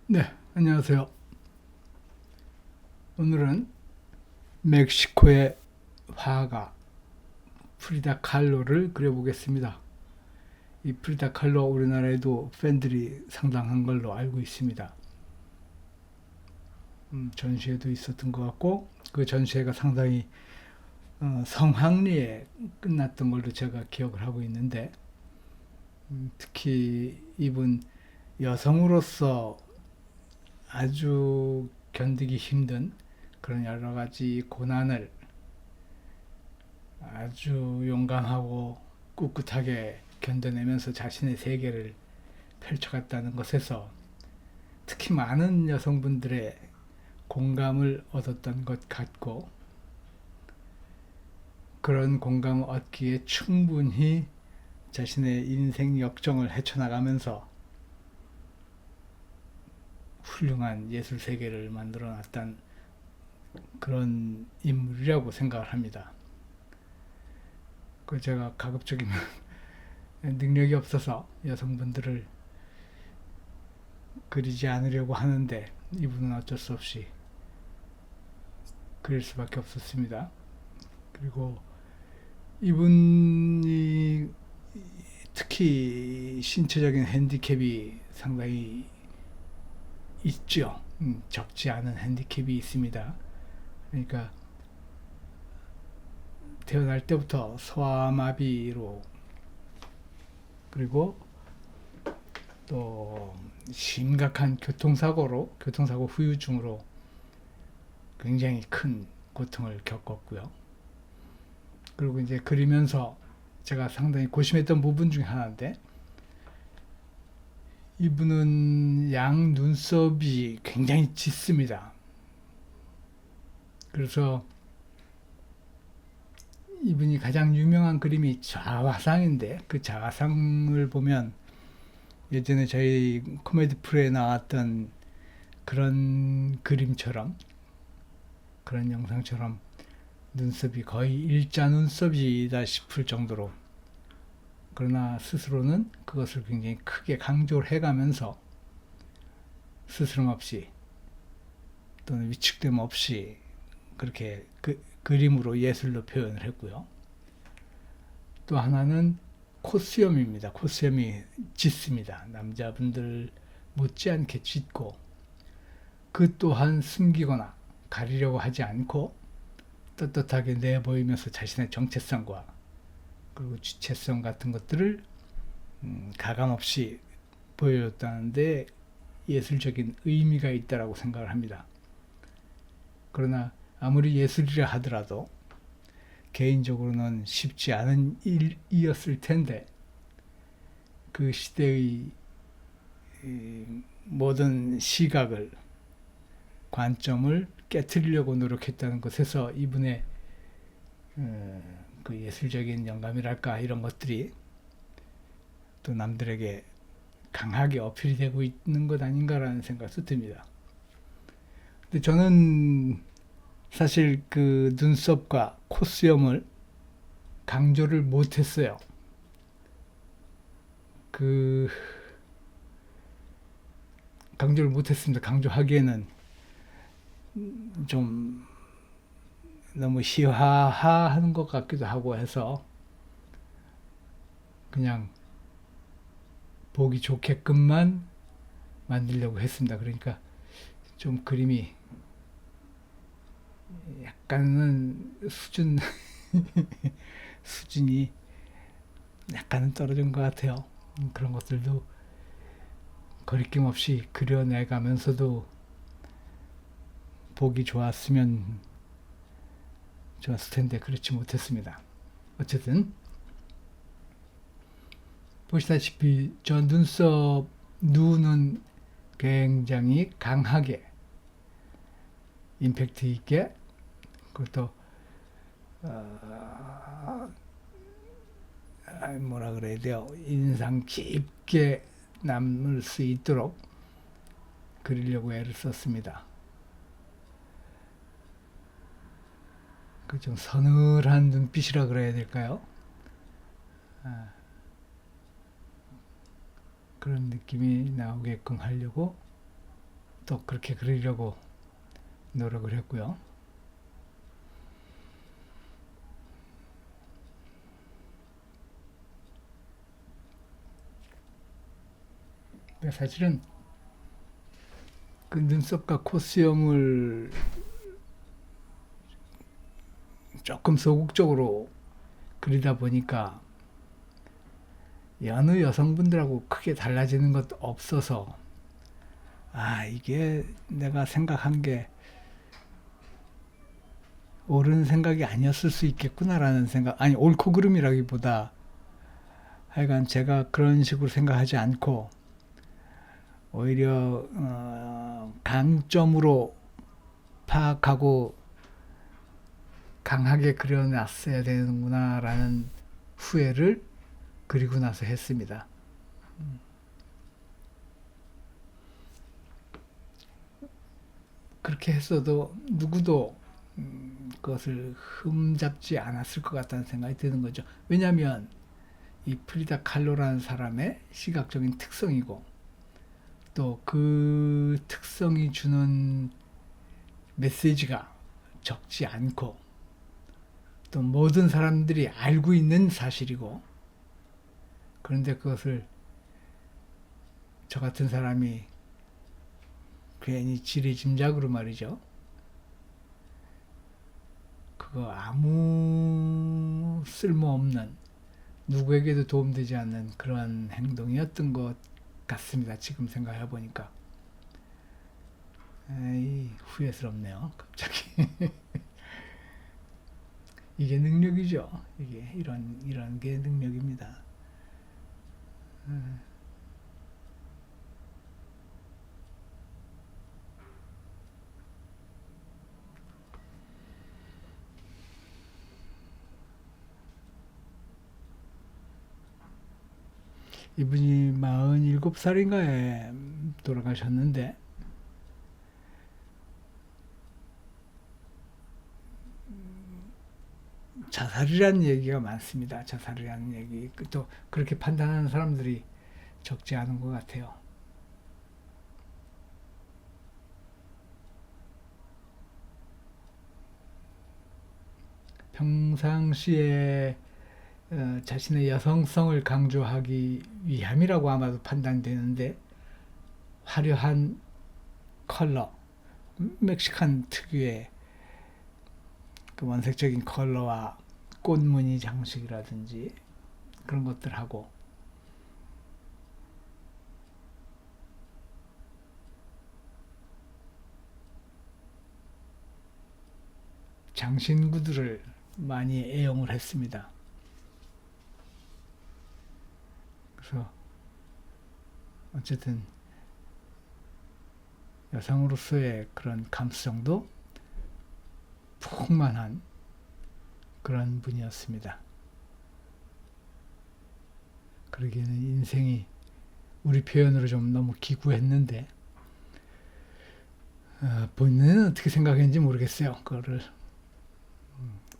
네, 안녕하세요. 오늘은 멕시코의 화가 프리다 칼로를 그려보겠습니다. 이 프리다 칼로 우리나라에도 팬들이 상당한 걸로 알고 있습니다. 전시회도 있었던 것 같고 그 전시회가 상당히 성황리에 끝났던 걸로 제가 기억을 하고 있는데 특히 이분 여성으로서 아주 견디기 힘든 그런 여러 가지 고난을 아주 용감하고 꿋꿋하게 견뎌내면서 자신의 세계를 펼쳐갔다는 것에서 특히 많은 여성분들의 공감을 얻었던 것 같고, 그런 공감을 얻기에 충분히 자신의 인생 역정을 헤쳐나가면서 훌륭한 예술 세계를 만들어 놨던 그런 인물이라고 생각을 합니다. 그 제가 가급적이면 능력이 없어서 여성분들을 그리지 않으려고 하는데 이분은 어쩔 수 없이 그릴 수밖에 없었습니다. 그리고 이분이 특히 신체적인 핸디캡이 상당히 있죠. 적지 않은 핸디캡이 있습니다. 그러니까 태어날 때부터 소아마비로, 그리고 또 심각한 교통사고 후유증으로 굉장히 큰 고통을 겪었고요. 그리고 이제 그리면서 제가 상당히 고심했던 부분 중에 하나인데, 이분은 양 눈썹이 굉장히 짙습니다. 그래서 이분이 가장 유명한 그림이 자화상인데, 그 자화상을 보면 예전에 저희 코미디 프로에 나왔던 그런 그림처럼, 그런 영상처럼 눈썹이 거의 일자 눈썹이다 싶을 정도로, 그러나 스스로는 그것을 굉장히 크게 강조를 해가면서 스스럼 없이 또는 위축됨 없이 그렇게 그림으로 예술로 표현을 했고요. 또 하나는 콧수염입니다. 콧수염이 짙습니다. 남자분들 못지않게 짙고, 그 또한 숨기거나 가리려고 하지 않고 떳떳하게 내보이면서 자신의 정체성과 그리고 주체성 같은 것들을 가감없이 보여줬다는데 예술적인 의미가 있다라고 생각을 합니다. 그러나 아무리 예술이라 하더라도 개인적으로는 쉽지 않은 일이었을 텐데, 그 시대의 모든 시각을, 관점을 깨뜨리려고 노력했다는 것에서 이분의 그 예술적인 영감이랄까 이런 것들이 또 남들에게 강하게 어필이 되고 있는 것 아닌가라는 생각도 듭니다. 근데 저는 사실 그 눈썹과 콧수염을 강조를 못했어요. 그 강조를 못했습니다. 강조하기에는 좀 너무 희화화하는 것 같기도 하고 해서 그냥 보기 좋게끔만 만들려고 했습니다. 그러니까 좀 그림이 약간은 수준이 약간은 떨어진 것 같아요. 그런 것들도 거리낌 없이 그려내가면서도 보기 좋았을 텐데 그렇지 못했습니다. 어쨌든 보시다시피 저 눈은 굉장히 강하게 임팩트 있게, 그것도 뭐라 그래야 돼요, 인상 깊게 남을 수 있도록 그리려고 애를 썼습니다. 그 좀 서늘한 눈빛이라 그래야 될까요? 그런 느낌이 나오게끔 하려고 또 그렇게 그리려고 노력을 했고요. 사실은 그 눈썹과 콧수염을 조금 소극적으로 그리다 보니까 여느 여성분들하고 크게 달라지는 것도 없어서 이게 내가 생각한 게 옳은 생각이 아니었을 수 있겠구나라는 생각, 아니 옳고 그름이라기보다 하여간 제가 그런 식으로 생각하지 않고 오히려 강점으로 파악하고 강하게 그려놨어야 되는구나라는 후회를 그리고 나서 했습니다. 그렇게 했어도 누구도 그것을 흠잡지 않았을 것 같다는 생각이 드는 거죠. 왜냐하면 이 프리다 칼로라는 사람의 시각적인 특성이고 또 그 특성이 주는 메시지가 적지 않고 또 모든 사람들이 알고 있는 사실이고, 그런데 그것을 저 같은 사람이 괜히 지레짐작으로 말이죠. 그거 아무 쓸모없는, 누구에게도 도움되지 않는 그런 행동이었던 것 같습니다. 지금 생각해 보니까. 후회스럽네요. 갑자기. 이게 능력이죠. 이게 이런 게 능력입니다. 이분이 47살인가에 돌아가셨는데 자살이라는 얘기가 많습니다. 자살이라는 얘기. 또 그렇게 판단하는 사람들이 적지 않은 것 같아요. 평상시에 자신의 여성성을 강조하기 위함이라고 아마도 판단되는데, 화려한 컬러, 멕시칸 특유의 그 원색적인 컬러와 꽃무늬 장식이라든지 그런 것들하고 장신구들을 많이 애용을 했습니다. 그래서 어쨌든 여성으로서의 그런 감수성도 풍만한 그런 분이었습니다. 그러기에는 인생이 우리 표현으로 좀 너무 기구했는데 본인은 어떻게 생각했는지 모르겠어요. 그거를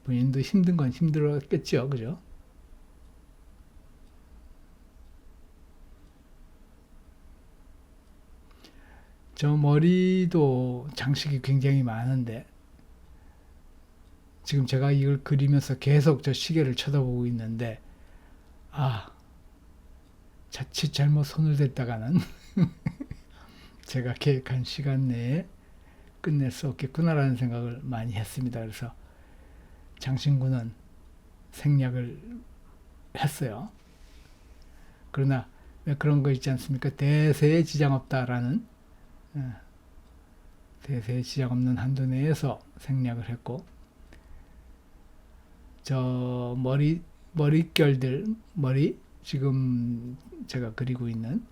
본인도 힘든 건 힘들었겠죠, 그죠? 저 머리도 장식이 굉장히 많은데 지금 제가 이걸 그리면서 계속 저 시계를 쳐다보고 있는데 자칫 잘못 손을 댔다가는 제가 계획한 시간 내에 끝낼 수 없겠구나라는 생각을 많이 했습니다. 그래서 장신구는 생략을 했어요. 그러나 왜 그런 거 있지 않습니까? 대세에 지장 없다라는, 대세에 지장 없는 한도 내에서 생략을 했고, 저 머릿결들, 지금 제가 그리고 있는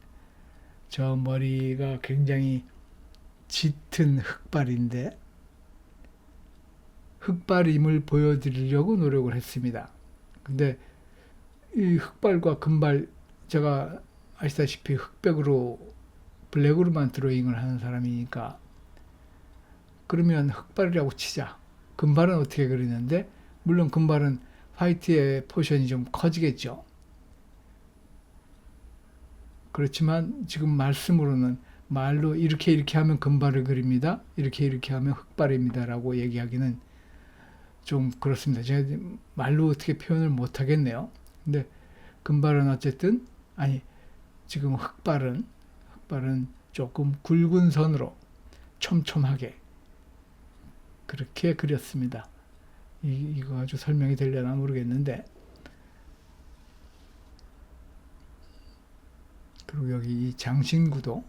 저 머리가 굉장히 짙은 흑발인데 흑발임을 보여드리려고 노력을 했습니다. 근데 이 흑발과 금발, 제가 아시다시피 흑백으로 블랙으로만 드로잉을 하는 사람이니까, 그러면 흑발이라고 치자. 금발은 어떻게 그리는데, 물론 금발은 화이트의 포션이 좀 커지겠죠. 그렇지만 지금 말씀으로는 말로 이렇게 하면 금발을 그립니다. 이렇게 하면 흑발입니다. 라고 얘기하기는 좀 그렇습니다. 제가 말로 어떻게 표현을 못 하겠네요. 근데 금발은 어쨌든, 아니, 지금 흑발은 조금 굵은 선으로 촘촘하게 그렇게 그렸습니다. 이거 아주 설명이 되려나 모르겠는데, 그리고 여기 이 장신구도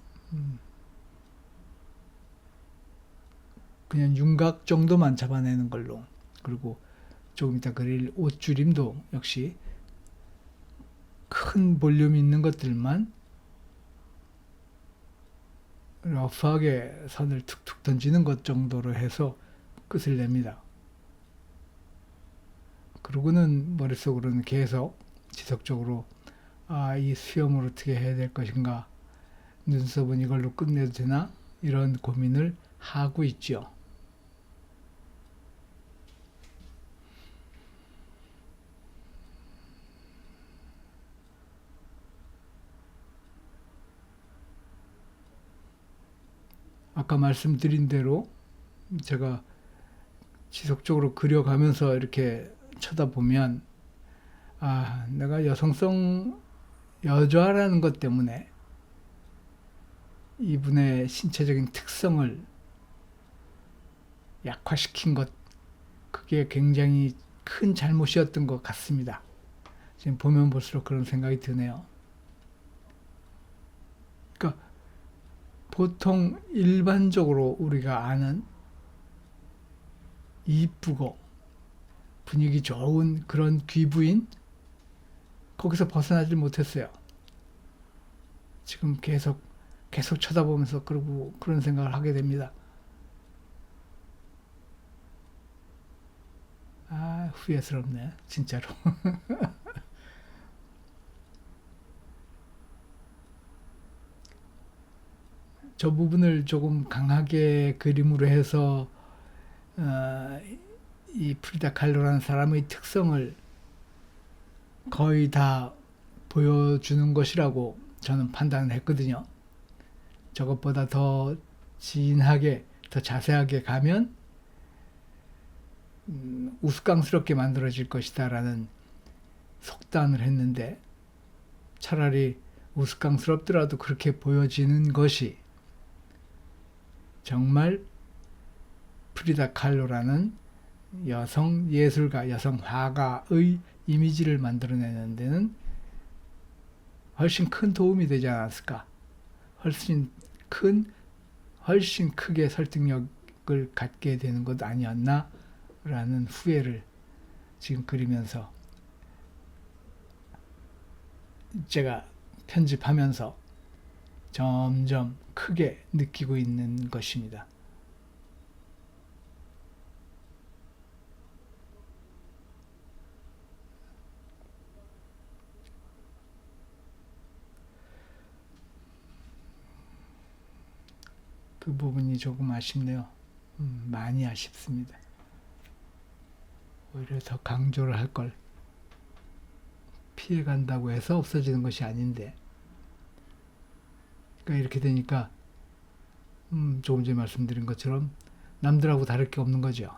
그냥 윤곽 정도만 잡아내는 걸로, 그리고 조금 이따 그릴 옷줄임도 역시 큰 볼륨 있는 것들만 러프하게 선을 툭툭 던지는 것 정도로 해서 끝을 냅니다. 그러고는 머릿속으로는 계속 지속적으로 이 수염을 어떻게 해야 될 것인가, 눈썹은 이걸로 끝내도 되나, 이런 고민을 하고 있죠. 아까 말씀드린 대로 제가 지속적으로 그려가면서 이렇게 쳐다보면 내가 여자라는 것 때문에 이분의 신체적인 특성을 약화시킨 것, 그게 굉장히 큰 잘못이었던 것 같습니다. 지금 보면 볼수록 그런 생각이 드네요. 그러니까 보통 일반적으로 우리가 아는 이쁘고 분위기 좋은 그런 귀부인, 거기서 벗어나질 못했어요. 지금 계속 쳐다보면서 그런 생각을 하게 됩니다. 후회스럽네, 진짜로. 저 부분을 조금 강하게 그림으로 해서 이 프리다 칼로라는 사람의 특성을 거의 다 보여주는 것이라고 저는 판단을 했거든요. 저것보다 더 진하게, 더 자세하게 가면 우스꽝스럽게 만들어질 것이다 라는 속단을 했는데, 차라리 우스꽝스럽더라도 그렇게 보여지는 것이 정말 프리다 칼로라는 여성 예술가, 여성 화가의 이미지를 만들어내는 데는 훨씬 큰 도움이 되지 않았을까, 훨씬 크게 설득력을 갖게 되는 것 아니었나 라는 후회를 지금 그리면서, 제가 편집하면서 점점 크게 느끼고 있는 것입니다. 그 부분이 조금 아쉽네요. 많이 아쉽습니다. 오히려 더 강조를 할 걸. 피해간다고 해서 없어지는 것이 아닌데. 그러니까 이렇게 되니까 조금 전에 말씀드린 것처럼 남들하고 다를 게 없는 거죠.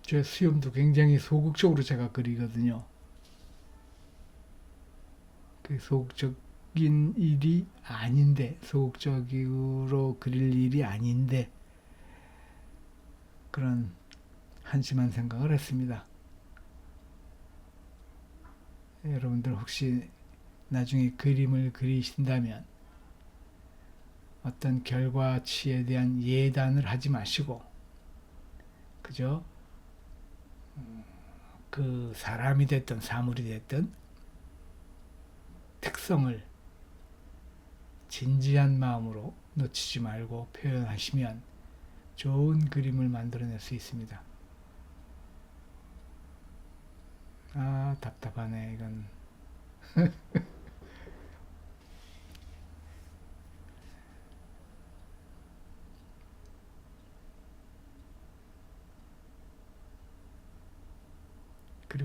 제 수염도 굉장히 소극적으로 제가 그리거든요. 그 소극적인 일이 아닌데, 소극적으로 그릴 일이 아닌데, 그런 한심한 생각을 했습니다. 여러분들 혹시 나중에 그림을 그리신다면 어떤 결과치에 대한 예단을 하지 마시고, 그저 그 사람이 됐든 사물이 됐든 특성을 진지한 마음으로 놓치지 말고 표현하시면 좋은 그림을 만들어낼 수 있습니다. 답답하네 이건.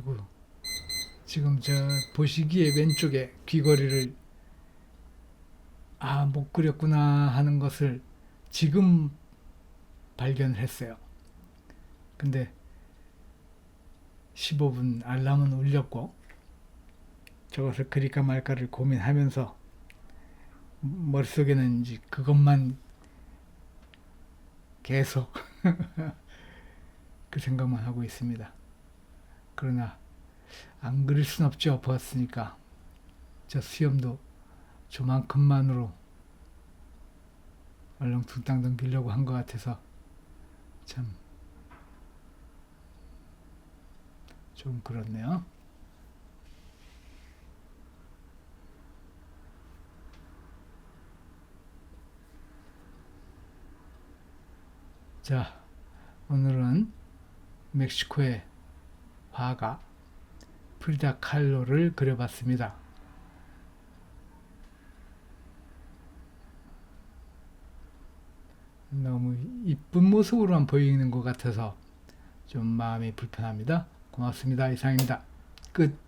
아이고, 지금 저 보시기에 왼쪽에 귀걸이를 못 그렸구나 하는 것을 지금 발견을 했어요. 근데 15분 알람은 울렸고 저것을 그릴까 말까를 고민하면서 머릿속에는 이제 그것만 계속 그 생각만 하고 있습니다. 그러나 안 그릴 순 없죠. 벗었으니까. 저 수염도 저만큼만으로 얼렁뚱땅 넘기려고 한 것 같아서 참 좀 그렇네요. 자, 오늘은 멕시코의 화가 프리다 칼로를 그려봤습니다. 너무 이쁜 모습으로만 보이는 것 같아서 좀 마음이 불편합니다. 고맙습니다. 이상입니다. 끝.